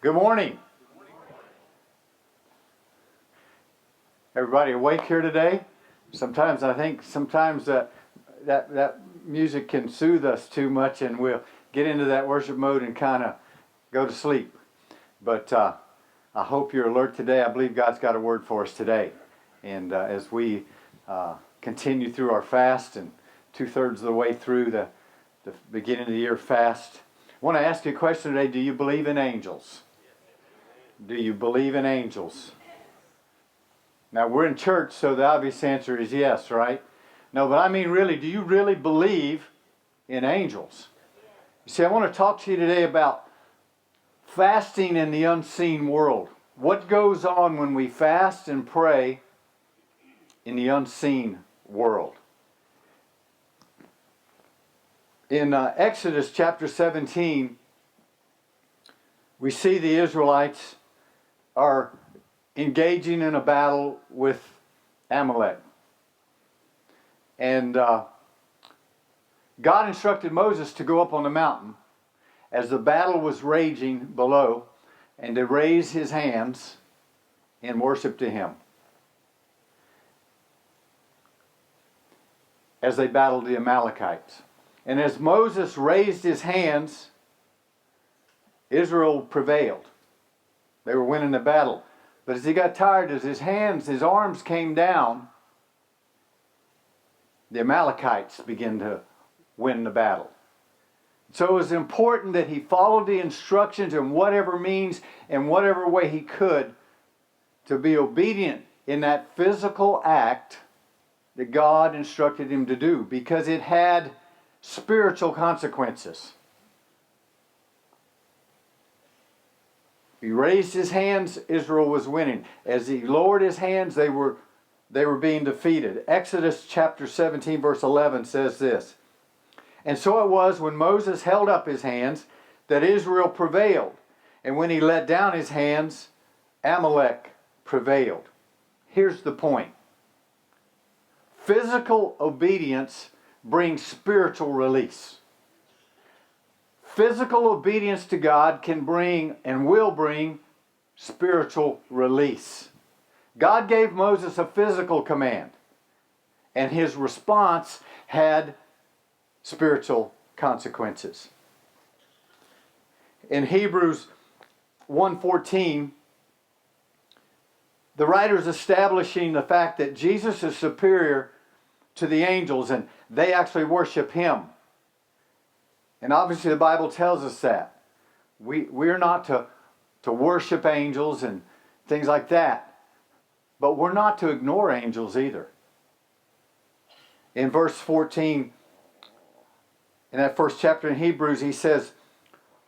Good morning. Everybody awake here today? Sometimes I think that music can soothe us too much and we'll get into that worship mode and kind of go to sleep. But I hope you're alert today. I believe God's got a word for us today. And as we continue through our fast and 2/3 of the way through the beginning of the year fast, I want to ask you a question today. Do you believe in angels? Do you believe in angels? Now, we're in church, so the obvious answer is yes, right? No, but I mean really, do you really believe in angels? You see, I want to talk to you today about fasting in the unseen world. What goes on when we fast and pray in the unseen world? In Exodus chapter 17, we see the Israelites are engaging in a battle with Amalek. And God instructed Moses to go up on the mountain as the battle was raging below and to raise his hands in worship to him as they battled the Amalekites. And as Moses raised his hands, Israel prevailed. They were winning the battle. But as he got tired, as his arms came down, the Amalekites began to win the battle. So it was important that he followed the instructions in whatever means and whatever way he could to be obedient in that physical act that God instructed him to do, because it had spiritual consequences. He raised his hands, Israel was winning. As he lowered his hands, they were being defeated. Exodus chapter 17 verse 11 says this: "And so it was when Moses held up his hands that Israel prevailed. And when he let down his hands, Amalek prevailed." Here's the point. Physical obedience brings spiritual release. Physical obedience to God can bring and will bring spiritual release. God gave Moses a physical command, and his response had spiritual consequences. In Hebrews 1:14, the writer's establishing the fact that Jesus is superior to the angels and they actually worship him. And obviously the Bible tells us that. We're not to worship angels and things like that. But we're not to ignore angels either. In verse 14, in that first chapter in Hebrews, he says,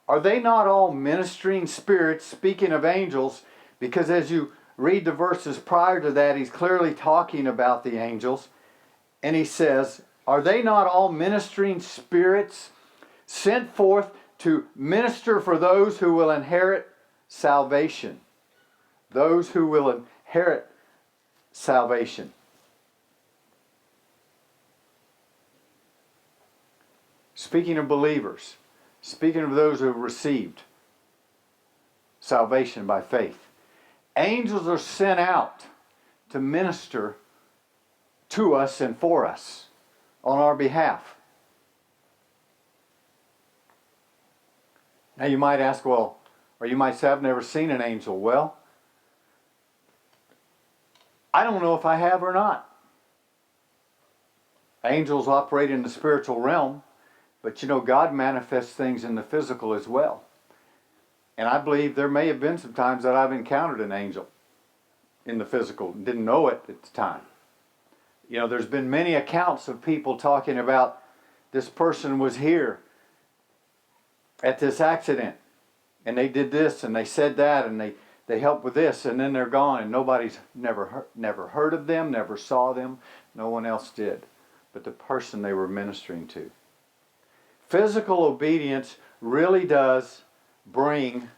"Are they not all ministering spirits?" Speaking of angels, because as you read the verses prior to that, he's clearly talking about the angels. And he says, "Are they not all ministering spirits sent forth to minister for those who will inherit salvation?" Those who will inherit salvation. Speaking of believers, speaking of those who have received salvation by faith, angels are sent out to minister to us and for us on our behalf. Now you might ask, well, or you might say, "I've never seen an angel." Well, I don't know if I have or not. Angels operate in the spiritual realm, but you know, God manifests things in the physical as well. And I believe there may have been some times that I've encountered an angel in the physical and didn't know it at the time. You know, there's been many accounts of people talking about this person was here at this accident and they did this and they said that and they helped with this, and then they're gone and nobody's never heard of them, never saw them. No one else did but the person they were ministering to. Physical obedience really does bring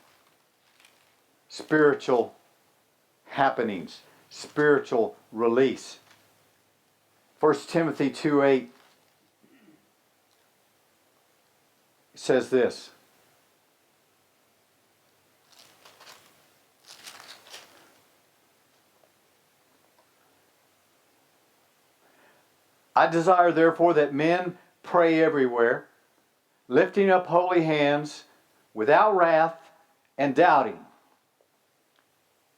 spiritual happenings, spiritual release. 1 Timothy 2:8 says this: I desire therefore that men pray everywhere, lifting up holy hands, without wrath and doubting.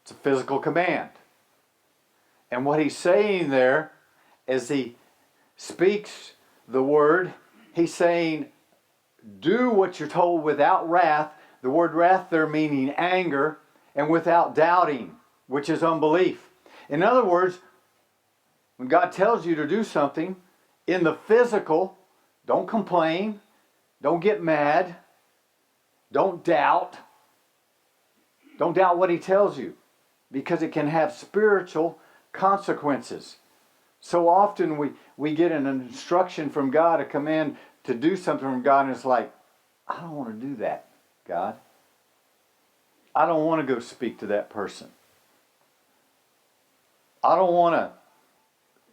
It's a physical command. And what he's saying there, as he speaks the word, he's saying, do what you're told without wrath. The word wrath there meaning anger, and without doubting, which is unbelief. In other words, when God tells you to do something, in the physical, don't complain, don't get mad, don't doubt. Don't doubt what he tells you, because it can have spiritual consequences. So often we get an instruction from God, a command to do something from God, and it's like, I don't want to do that, God. I don't want to go speak to that person. I don't want to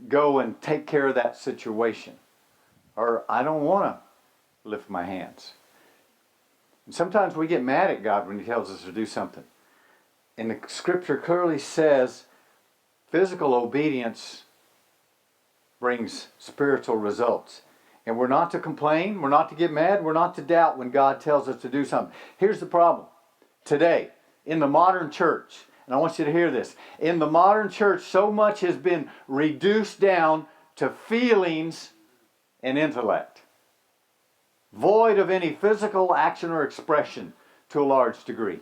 go and take care of that situation. Or I don't want to lift my hands. And sometimes we get mad at God when he tells us to do something. And the scripture clearly says physical obedience brings spiritual results. And we're not to complain, we're not to get mad, we're not to doubt when God tells us to do something. Here's the problem. Today, in the modern church, and I want you to hear this, in the modern church, so much has been reduced down to feelings and intellect, void of any physical action or expression to a large degree.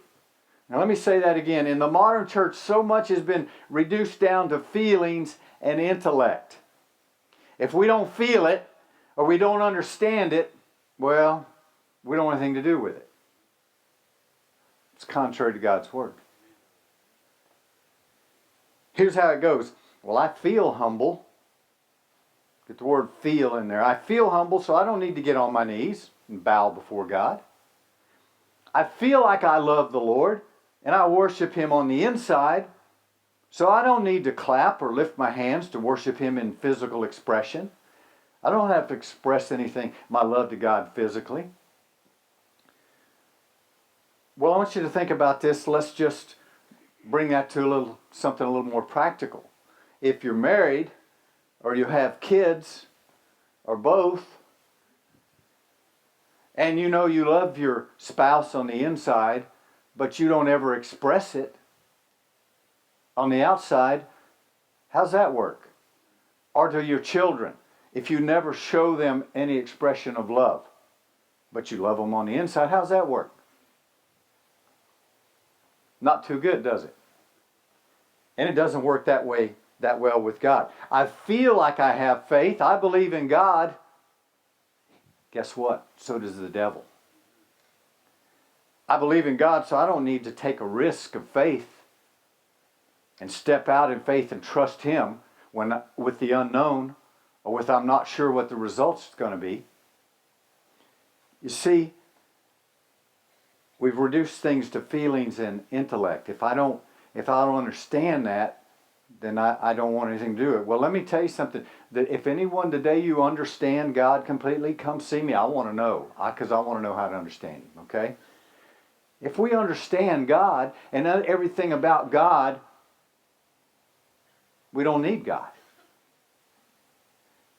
Now let me say that again. In the modern church, so much has been reduced down to feelings and intellect. If we don't feel it, or we don't understand it, well, we don't want anything to do with it. It's contrary to God's word. Here's how it goes. Well, I feel humble. Get the word feel in there. I feel humble, so I don't need to get on my knees and bow before God. I feel like I love the Lord, and I worship him on the inside, so I don't need to clap or lift my hands to worship him in physical expression. I don't have to express anything, my love to God physically. Well, I want you to think about this. Let's just bring that to something a little more practical. If you're married, or you have kids, or both, and you know you love your spouse on the inside, but you don't ever express it on the outside, how's that work? Or to your children, if you never show them any expression of love, but you love them on the inside, how's that work? Not too good, does it? And it doesn't work that well with God. I feel like I have faith. I believe in God. Guess what? So does the devil. I believe in God, so I don't need to take a risk of faith and step out in faith and trust him with the unknown, or with I'm not sure what the result's going to be. You see, we've reduced things to feelings and intellect. If I don't understand that, then I don't want anything to do with it. Well, let me tell you something. That if anyone today you understand God completely, come see me. I want to know. Because I want to know how to understand him, okay? If we understand God and everything about God, we don't need God.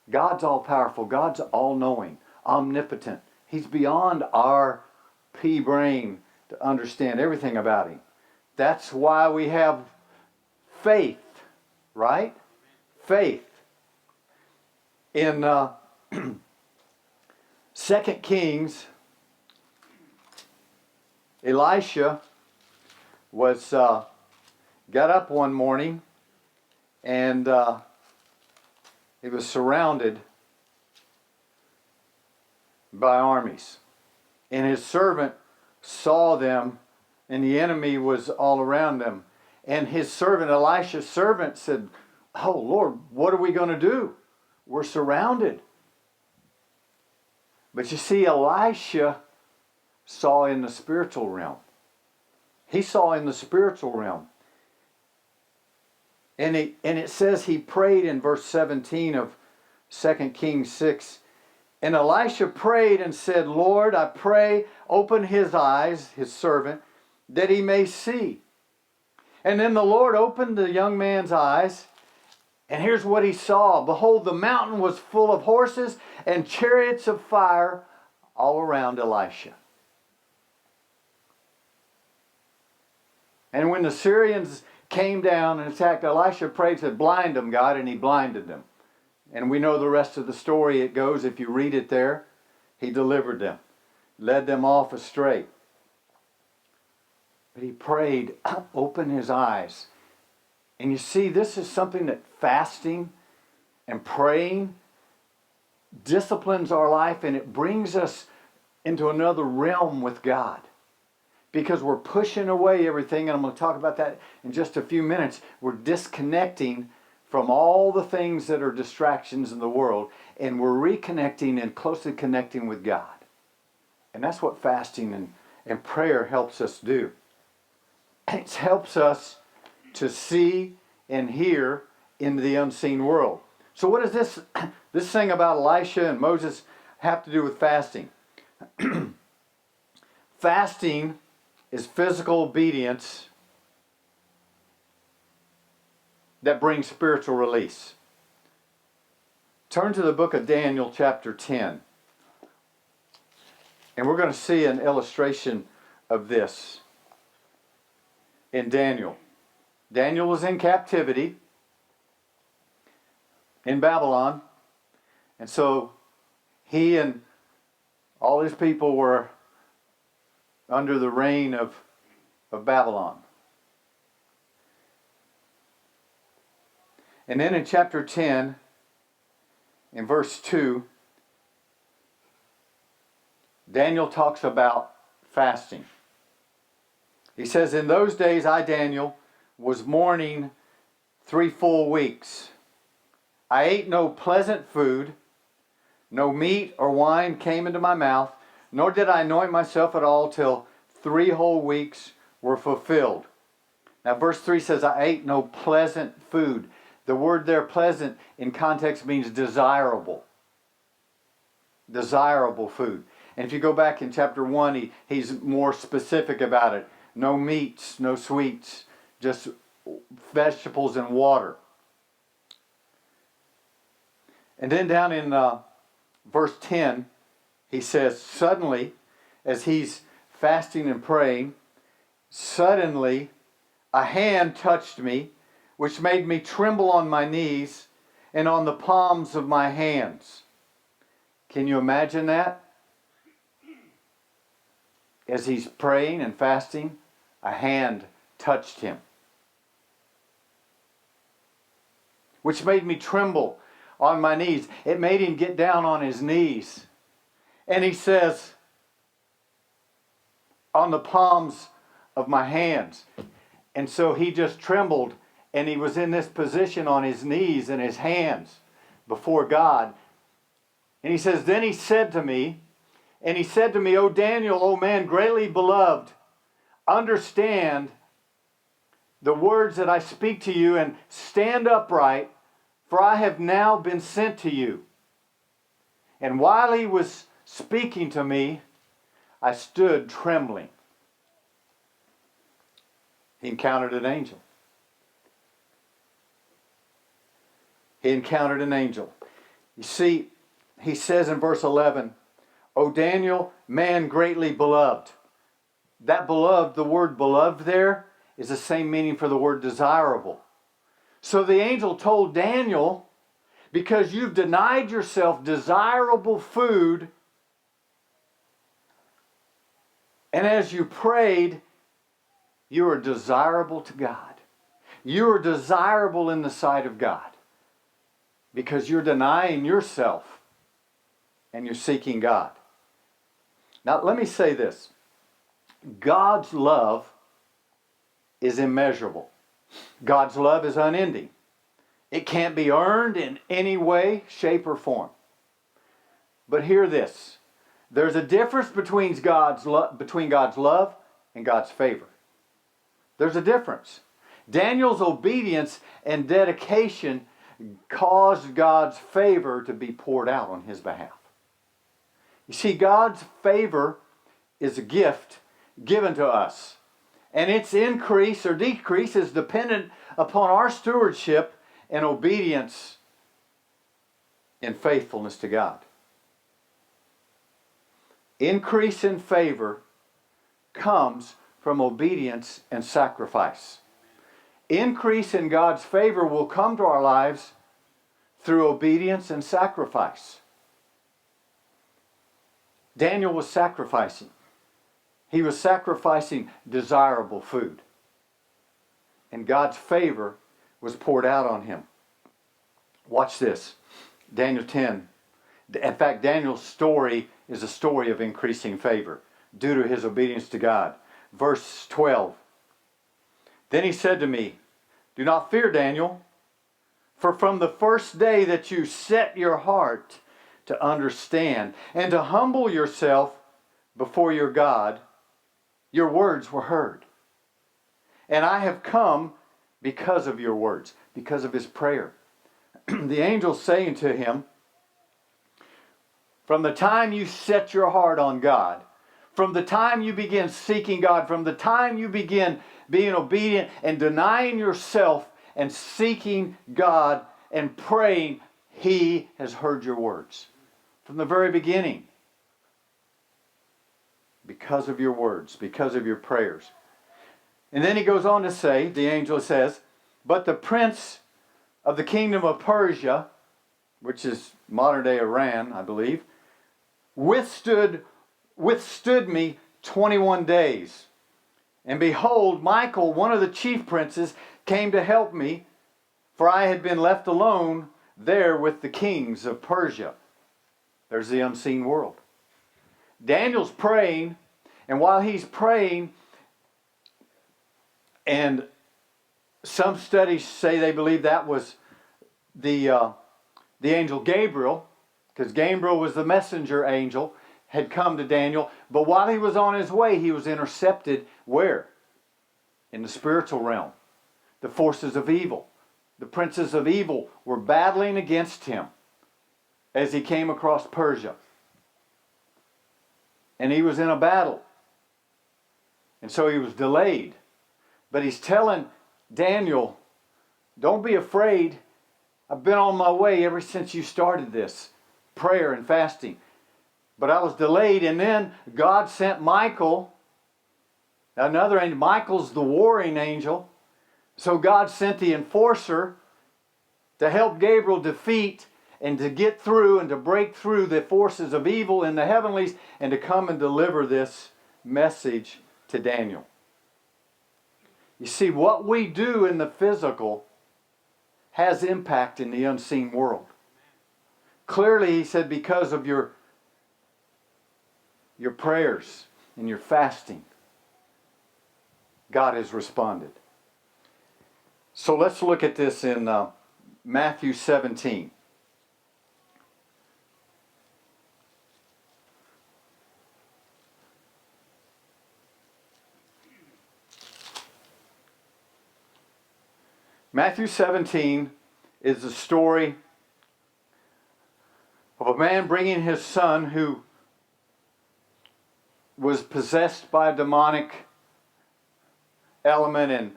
God's all-powerful. God's all-knowing, omnipotent. He's beyond our pea brain to understand everything about him. That's why we have faith, right? Faith. In 2 Kings, Elisha was got up one morning, and he was surrounded by armies. And his servant saw them, and the enemy was all around them. And his servant, Elisha's servant, said, "Oh Lord, what are we going to do? We're surrounded." But you see, Elisha saw in the spiritual realm. He saw in the spiritual realm. And it says he prayed in verse 17 of 2 Kings 6. And Elisha prayed and said, "Lord, I pray, open his eyes," his servant, "that he may see." And then the Lord opened the young man's eyes, And here's what he saw. Behold, the mountain was full of horses and chariots of fire all around Elisha. And when the Syrians came down and attacked, Elisha prayed, said, blind them, God, and he blinded them. And we know the rest of the story. It goes, if you read it there, he delivered them, led them off astray. But he prayed, open his eyes. And you see, this is something that fasting and praying disciplines our life, and it brings us into another realm with God. Because we're pushing away everything, and I'm going to talk about that in just a few minutes. We're disconnecting from all the things that are distractions in the world, and we're reconnecting and closely connecting with God. And that's what fasting and prayer helps us do. It helps us to see and hear into the unseen world. So what does this thing about Elisha and Moses have to do with fasting? Fasting is physical obedience that brings spiritual release. Turn to the book of Daniel, chapter 10. And we're going to see an illustration of this in Daniel. Daniel was in captivity in Babylon. And so he and all his people were under the reign of Babylon. And then in chapter 10, in verse 2, Daniel talks about fasting. He says, in those days I, Daniel, was mourning 3 full weeks. I ate no pleasant food, no meat or wine came into my mouth, nor did I anoint myself at all till 3 whole weeks were fulfilled. Now verse 3 says, I ate no pleasant food. The word there, pleasant, in context means desirable. Desirable food. And if you go back in chapter 1, he's more specific about it. No meats, no sweets, just vegetables and water. And then down in verse 10, he says, suddenly, as he's fasting and praying, suddenly a hand touched me, which made me tremble on my knees and on the palms of my hands. Can you imagine that? As he's praying and fasting, a hand touched him, which made me tremble on my knees. It made him get down on his knees. And he says, on the palms of my hands. And so he just trembled, and he was in this position on his knees and his hands before God. And he says, then he said to me, O Daniel, O man greatly beloved, understand the words that I speak to you and stand upright, for I have now been sent to you. And while he was speaking to me, I stood trembling. He encountered an angel. He encountered an angel. You see, he says in verse 11, O Daniel, man greatly beloved. That beloved, the word beloved there, is the same meaning for the word desirable. So the angel told Daniel, because you've denied yourself desirable food, and as you prayed, you are desirable to God. You are desirable in the sight of God because you're denying yourself and you're seeking God. Now, let me say this. God's love is immeasurable. God's love is unending. It can't be earned in any way, shape, or form. But hear this. There's a difference between God's love and God's favor. There's a difference. Daniel's obedience and dedication caused God's favor to be poured out on his behalf. You see, God's favor is a gift given to us. And its increase or decrease is dependent upon our stewardship and obedience and faithfulness to God. Increase in favor comes from obedience and sacrifice. Increase in God's favor will come to our lives through obedience and sacrifice. Daniel was sacrificing. He was sacrificing desirable food. And God's favor was poured out on him. Watch this. Daniel 10. In fact, Daniel's story is a story of increasing favor due to his obedience to God. Verse 12. Then he said to me, do not fear, Daniel, for from the first day that you set your heart to understand and to humble yourself before your God, your words were heard. And I have come because of your words, because of his prayer. The angel saying to him, from the time you set your heart on God, from the time you begin seeking God, from the time you begin being obedient and denying yourself and seeking God and praying, he has heard your words. From the very beginning. Because of your words, because of your prayers. And then he goes on to say, the angel says, but the prince of the kingdom of Persia, which is modern day Iran, I believe, withstood me 21 days. And behold, Michael, one of the chief princes, came to help me, for I had been left alone there with the kings of Persia. There's the unseen world. Daniel's praying, and while he's praying, and some studies say they believe that was the angel Gabriel, because Gabriel was the messenger angel, had come to Daniel. But while he was on his way, he was intercepted where? In the spiritual realm. The forces of evil. The princes of evil were battling against him as he came across Persia. And he was in a battle. And so he was delayed. But he's telling Daniel, don't be afraid. I've been on my way ever since you started this prayer and fasting. But I was delayed, and then God sent Michael, another angel. Michael's the warring angel. So God sent the enforcer to help Gabriel defeat and to get through and to break through the forces of evil in the heavenlies and to come and deliver this message to Daniel. You see, what we do in the physical has impact in the unseen world. Clearly, he said, because of your prayers and your fasting, God has responded. So let's look at this in Matthew 17. Matthew 17 is the story of a man bringing his son who was possessed by a demonic element, and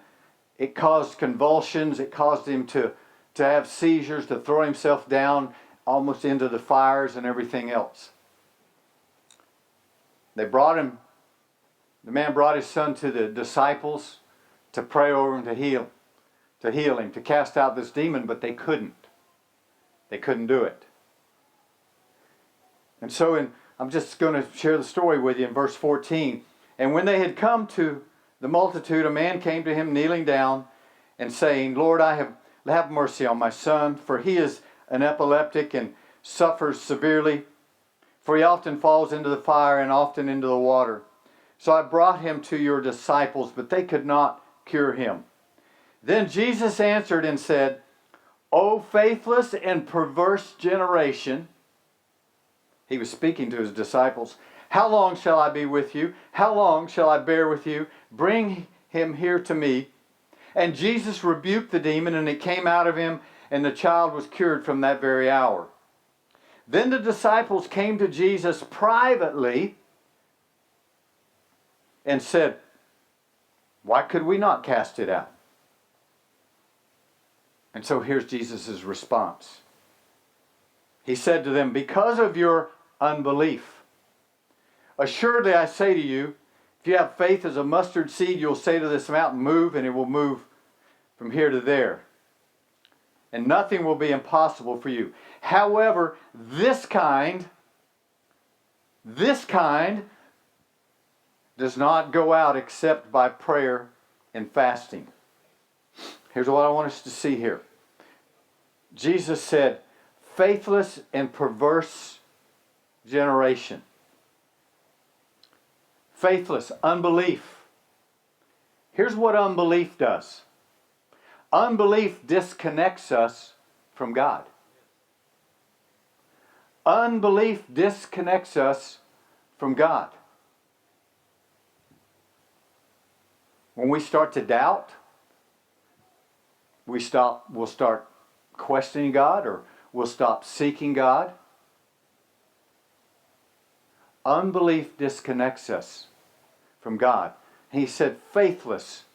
it caused convulsions. It caused him to have seizures, to throw himself down almost into the fires and everything else. They brought him, the man brought his son to the disciples to pray over him, to heal him, to cast out this demon, but they couldn't. They couldn't do it. And so I'm just going to share the story with you in verse 14. And when they had come to the multitude, a man came to him kneeling down and saying, Lord, have mercy on my son, for he is an epileptic and suffers severely. For he often falls into the fire and often into the water. So I brought him to your disciples, but they could not cure him. Then Jesus answered and said, O faithless and perverse generation. He was speaking to his disciples. How long shall I be with you? How long shall I bear with you? Bring him here to me. And Jesus rebuked the demon, and it came out of him, and the child was cured from that very hour. Then the disciples came to Jesus privately and said, why could we not cast it out? And so here's Jesus' response. He said to them, because of your unbelief, assuredly I say to you, if you have faith as a mustard seed, you'll say to this mountain, move, and it will move from here to there. And nothing will be impossible for you. However, this kind does not go out except by prayer and fasting. Here's what I want us to see here. Jesus said, faithless and perverse generation. Faithless, unbelief. Here's what unbelief does. Unbelief disconnects us from God. Unbelief disconnects us from God. When we start to doubt, we'll start questioning God, or we'll stop seeking God. Unbelief disconnects us from God. He said faithless,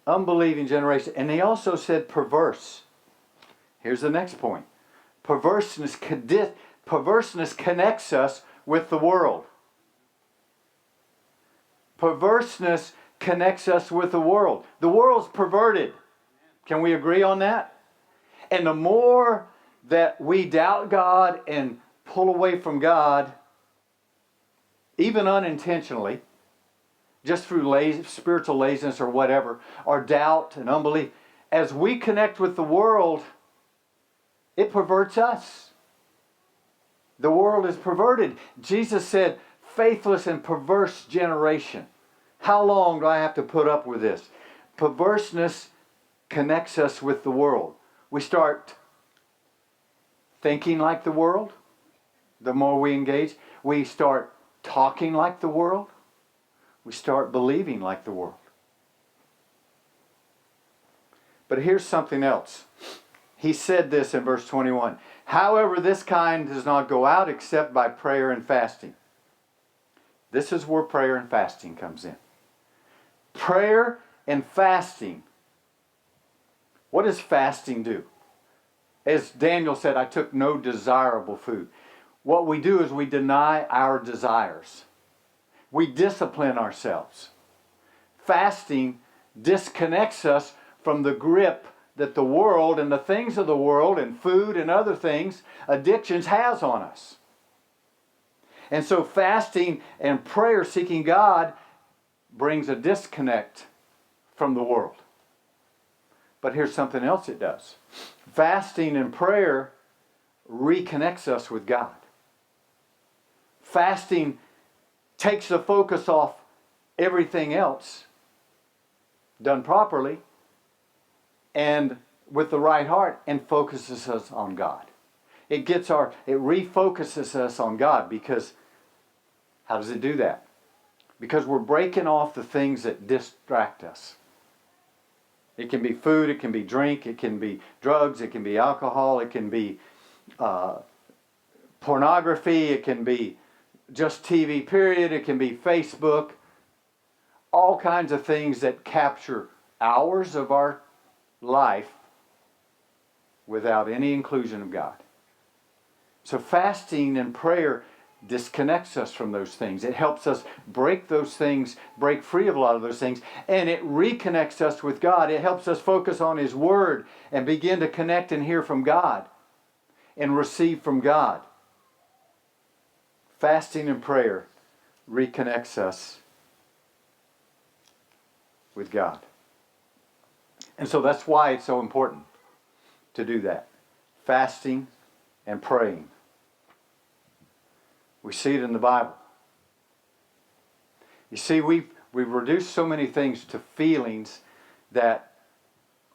unbelieving generation. And he also said perverse. Here's the next point. Perverseness connects us with the world. Perverseness connects us with the world. The world's perverted. Can we agree on that? And the more that we doubt God and pull away from God, even unintentionally, just through spiritual laziness or whatever, or doubt and unbelief, as we connect with the world, it perverts us. The world is perverted. Jesus said, faithless and perverse generation. How long do I have to put up with this? Perverseness connects us with the world. We start thinking like the world. The more we engage, we start talking like the world. We start believing like the world. But here's something else. He said this in verse 21. However, this kind does not go out except by prayer and fasting. This is where prayer and fasting comes in. Prayer and fasting. What does fasting do? As Daniel said, I took no desirable food. What we do is we deny our desires. We discipline ourselves. Fasting disconnects us from the grip that the world and the things of the world and food and other things, addictions, has on us. And so fasting and prayer, seeking God, brings a disconnect from the world. But here's something else it does. Fasting and prayer reconnects us with God. Fasting takes the focus off everything else done properly and with the right heart, and focuses us on God. It refocuses us on God, because how does it do that? Because we're breaking off the things that distract us. It can be food, it can be drink, it can be drugs, it can be alcohol, it can be pornography, it can be just TV, period, it can be Facebook. All kinds of things that capture hours of our life without any inclusion of God. So fasting and prayer disconnects us from those things. It helps us break those things, break free of a lot of those things, and it reconnects us with God. It helps us focus on His Word and begin to connect and hear from God and receive from God. Fasting and prayer reconnects us with God. And so that's why it's so important to do that. Fasting and praying. We see it in the Bible. You see, we've reduced so many things to feelings that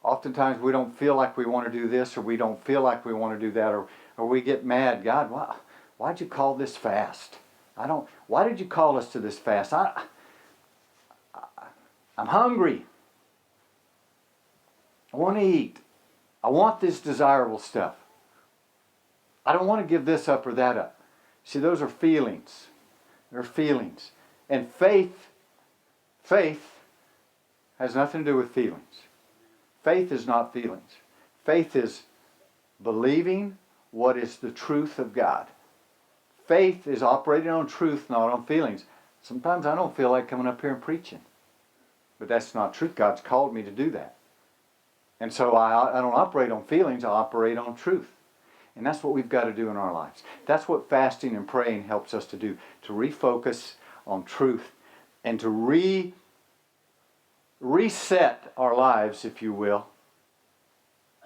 oftentimes we don't feel like we want to do this, or we don't feel like we want to do that, or we get mad. God, why'd you call this fast? Why did you call us to this fast? I'm hungry. I want to eat. I want this desirable stuff. I don't want to give this up or that up. See, those are feelings. They're feelings. And faith has nothing to do with feelings. Faith is not feelings. Faith is believing what is the truth of God. Faith is operating on truth, not on feelings. Sometimes I don't feel like coming up here and preaching. But that's not truth. God's called me to do that. And so I don't operate on feelings, I operate on truth. And that's what we've got to do in our lives. That's what fasting and praying helps us to do. To refocus on truth and to reset our lives, if you will,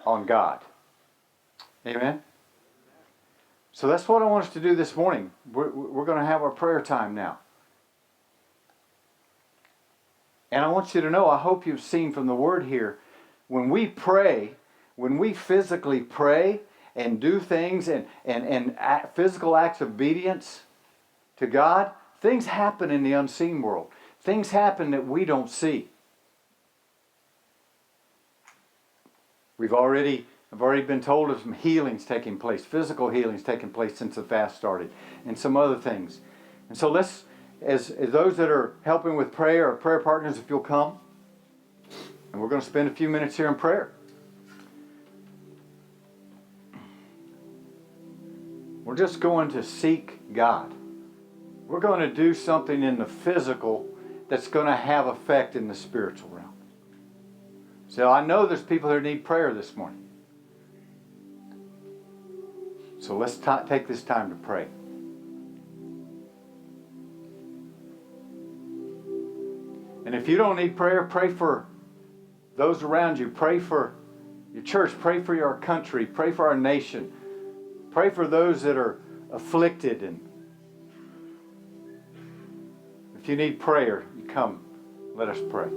on God. Amen? So that's what I want us to do this morning. We're going to have our prayer time now. And I want you to know, I hope you've seen from the Word here, when we pray, when we physically pray and do things and physical acts of obedience to God, things happen in the unseen world. Things happen that we don't see. I've already been told of some healings taking place, physical healings taking place since the fast started, and some other things. And so let's, as those that are helping with prayer or prayer partners, if you'll come, and we're going to spend a few minutes here in prayer. We're just going to seek God. We're going to do something in the physical that's going to have effect in the spiritual realm. So I know there's people that need prayer this morning. So let's take this time to pray. And if you don't need prayer, pray for those around you. Pray for your church. Pray for your country. Pray for our nation. Pray for those that are afflicted. And if you need prayer, you come. Let us pray.